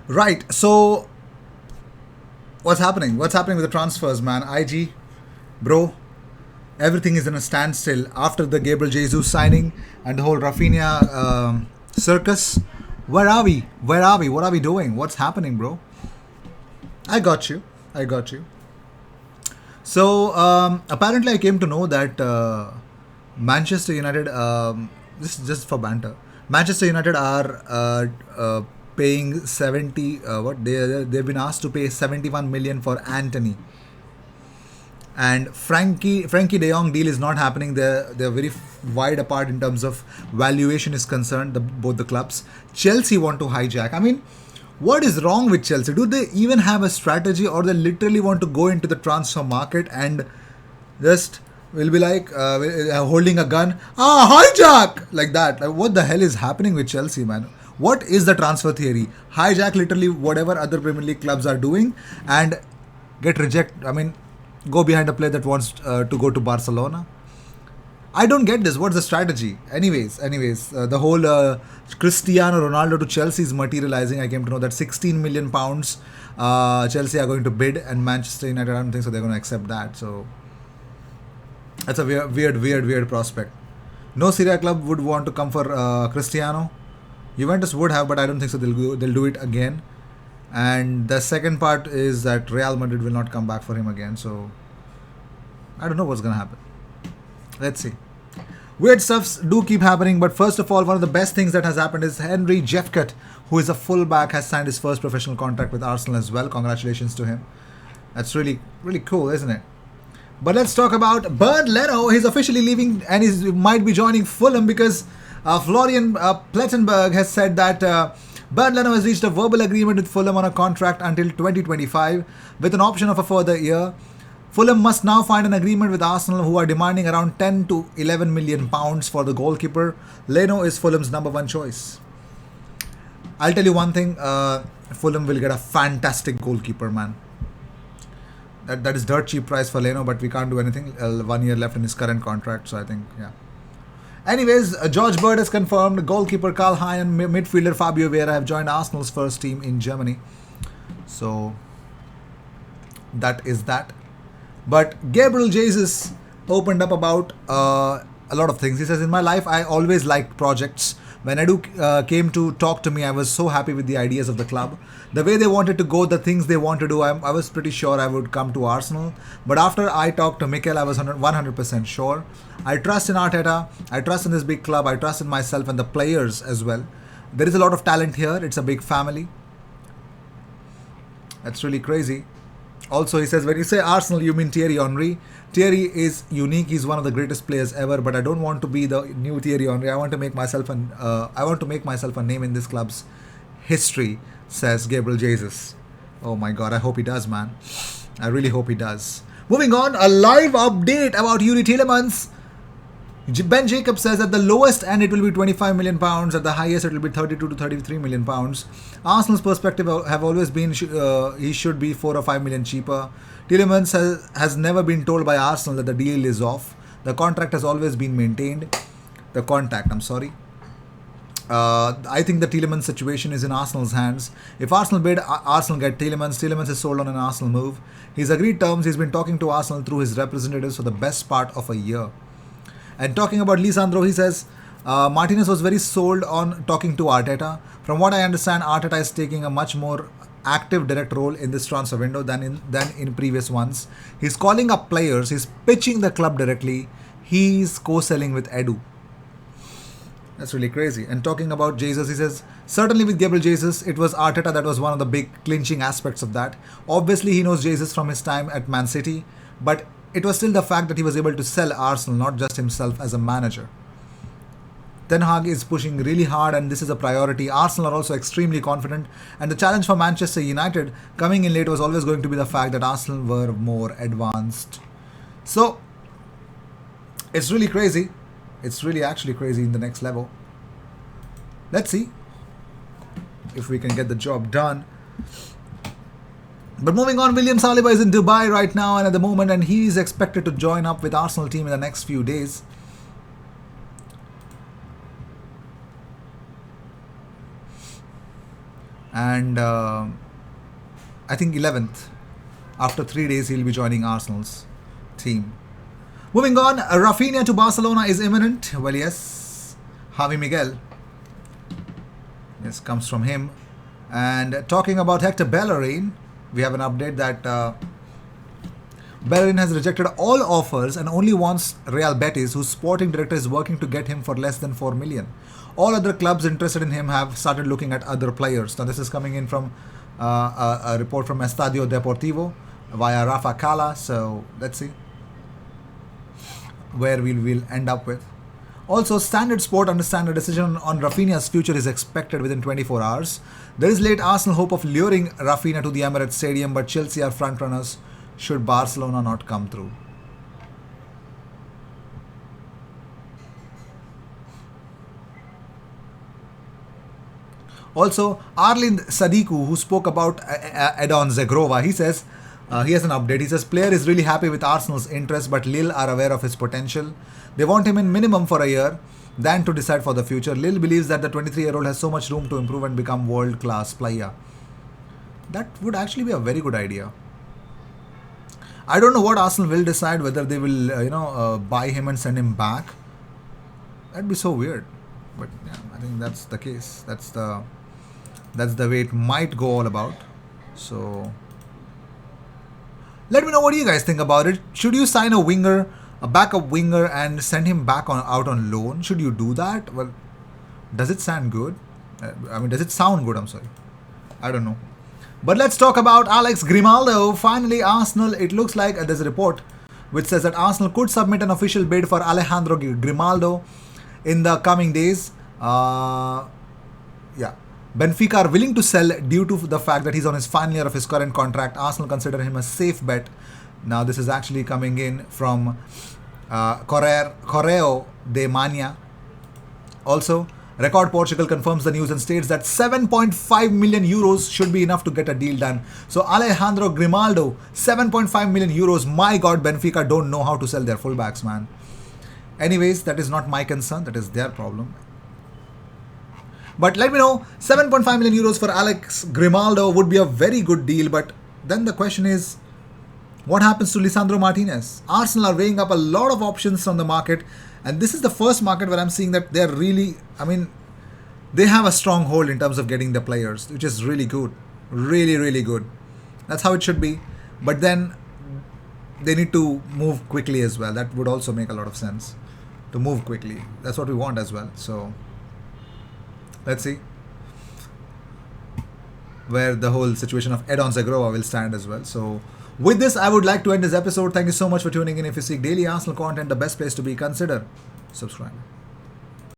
Right. So what's happening? What's happening with the transfers, man? IG, bro. Everything is in a standstill after the Gabriel Jesus signing and the whole Rafinha circus. Where are we? Where are we? What are we doing? What's happening, bro? I got you. I got you. So apparently, I came to know that Manchester United. This is just for banter. Manchester United are paying 70. What they've been asked to pay 71 million for Anthony, and Frankie De Jong deal is not happening. They're very wide apart in terms of valuation is concerned. Both the clubs. Chelsea want to hijack. I mean, what is wrong with Chelsea? Do they even have a strategy, or they literally want to go into the transfer market and just will be like holding a gun, hijack like that? Like, what the hell is happening with Chelsea, man? What is the transfer theory? Hijack literally whatever other Premier League clubs are doing and get reject. I mean, go behind a player that wants to go to Barcelona. I don't get this. What's the strategy? The whole Cristiano Ronaldo to Chelsea is materializing. I came to know that 16 million pounds Chelsea are going to bid, and Manchester United, I don't think so. They're going to accept that. So that's a weird prospect. No Serie A club would want to come for Cristiano. Juventus would have, but I don't think so. They'll do it again. And the second part is that Real Madrid will not come back for him again. So I don't know what's going to happen. Let's see. Weird stuffs do keep happening, but first of all, one of the best things that has happened is Henry Jeffcott, who is a fullback, has signed his first professional contract with Arsenal as well. Congratulations to him. That's really cool, isn't it? But let's talk about Bernd Leno. He's officially leaving and he might be joining Fulham because Florian Plettenberg has said that Bernd Leno has reached a verbal agreement with Fulham on a contract until 2025 with an option of a further year. Fulham must now find an agreement with Arsenal, who are demanding around 10 to 11 million pounds for the goalkeeper. Leno is Fulham's number one choice. I'll tell you one thing, Fulham will get a fantastic goalkeeper, man. That is dirt cheap price for Leno, but we can't do anything. 1 year left in his current contract, so I think, yeah. Anyways, George Bird has confirmed goalkeeper Karl Hein and midfielder Fabio Vieira have joined Arsenal's first team in Germany. So that is that. But Gabriel Jesus opened up about a lot of things. He says, in my life, I always liked projects. When Edu came to talk to me, I was so happy with the ideas of the club. The way they wanted to go, the things they want to do, I was pretty sure I would come to Arsenal. But after I talked to Mikel, I was 100% sure. I trust in Arteta. I trust in this big club. I trust in myself and the players as well. There is a lot of talent here. It's a big family. That's really crazy. Also, he says, when you say Arsenal, you mean Thierry Henry. Thierry is unique. He's one of the greatest players ever. But I don't want to be the new Thierry Henry. I want to make myself a name in this club's history, says Gabriel Jesus. Oh my God, I hope he does, man. I really hope he does. Moving on, a live update about Yuri Tielemans. Ben Jacobs says at the lowest end it will be 25 million pounds, at the highest it will be 32 to 33 million pounds. Arsenal's perspective have always been he should be 4 or 5 million cheaper. Tielemans has never been told by Arsenal that the deal is off. The contract has always been maintained. The contact, I'm sorry. I think the Tielemans situation is in Arsenal's hands. If Arsenal bid, Arsenal get Tielemans. Tielemans is sold on an Arsenal move. He's agreed terms. He's been talking to Arsenal through his representatives for the best part of a year. And talking about Lisandro, he says, Martinez was very sold on talking to Arteta. From what I understand, Arteta is taking a much more active direct role in this transfer window than in previous ones. He's calling up players. He's pitching the club directly. He's co-selling with Edu. That's really crazy. And talking about Jesus, he says, certainly with Gabriel Jesus, it was Arteta that was one of the big clinching aspects of that. Obviously, he knows Jesus from his time at Man City, but it was still the fact that he was able to sell Arsenal, not just himself as a manager. Ten Hag is pushing really hard and this is a priority. Arsenal are also extremely confident, and the challenge for Manchester United coming in late was always going to be the fact that Arsenal were more advanced. So, it's really crazy. It's really actually crazy in the next level. Let's see if we can get the job done. But moving on, William Saliba is in Dubai right now and at the moment, and he is expected to join up with Arsenal team in the next few days. and I think 11th. After 3 days, he'll be joining Arsenal's team. Moving on, Rafinha to Barcelona is imminent. Well, yes, Javi Miguel. Yes, comes from him. And talking about Hector Bellerin, we have an update that Bellerin has rejected all offers and only wants Real Betis, whose sporting director is working to get him for less than 4 million. All other clubs interested in him have started looking at other players. Now, this is coming in from a report from Estadio Deportivo via Rafa Cala. So, let's see where we will end up with. Also, Standard Sport understand a decision on Rafinha's future is expected within 24 hours. There is late Arsenal hope of luring Rafinha to the Emirates Stadium, but Chelsea are frontrunners should Barcelona not come through. Also, Arlind Sadiku, who spoke about Edon Zegrova, he says, he has an update. He says, player is really happy with Arsenal's interest, but Lille are aware of his potential. They want him in minimum for a year, than to decide for the future. Lille believes that the 23-year-old has so much room to improve and become world-class player. That would actually be a very good idea. I don't know what Arsenal will decide, whether they will, buy him and send him back. That'd be so weird. But yeah, I think that's the case. That's the way it might go all about. So, let me know what you guys think about it. Should you sign a winger, a backup winger, and send him back out on loan? Should you do that? Well, does it sound good? Does it sound good? I'm sorry. I don't know. But let's talk about Alex Grimaldo. Finally, Arsenal, it looks like there's a report which says that Arsenal could submit an official bid for Alejandro Grimaldo in the coming days. Benfica are willing to sell due to the fact that he's on his final year of his current contract. Arsenal consider him a safe bet. Now, this is actually coming in from Correo de Mania. Also, Record Portugal confirms the news and states that 7.5 million euros should be enough to get a deal done. So, Alejandro Grimaldo, 7.5 million euros. My God, Benfica don't know how to sell their fullbacks, man. Anyways, that is not my concern. That is their problem. But let me know, 7.5 million euros for Alex Grimaldo would be a very good deal. But then the question is, what happens to Lisandro Martinez? Arsenal are weighing up a lot of options on the market. And this is the first market where I'm seeing that they're really, they have a strong hold in terms of getting the players, which is really good. Really, really good. That's how it should be. But then they need to move quickly as well. That would also make a lot of sense, to move quickly. That's what we want as well. So, let's see where the whole situation of Edon Zegrova will stand as well. So, with this, I would like to end this episode. Thank you so much for tuning in. If you seek daily Arsenal content, the best place to be, consider subscribing.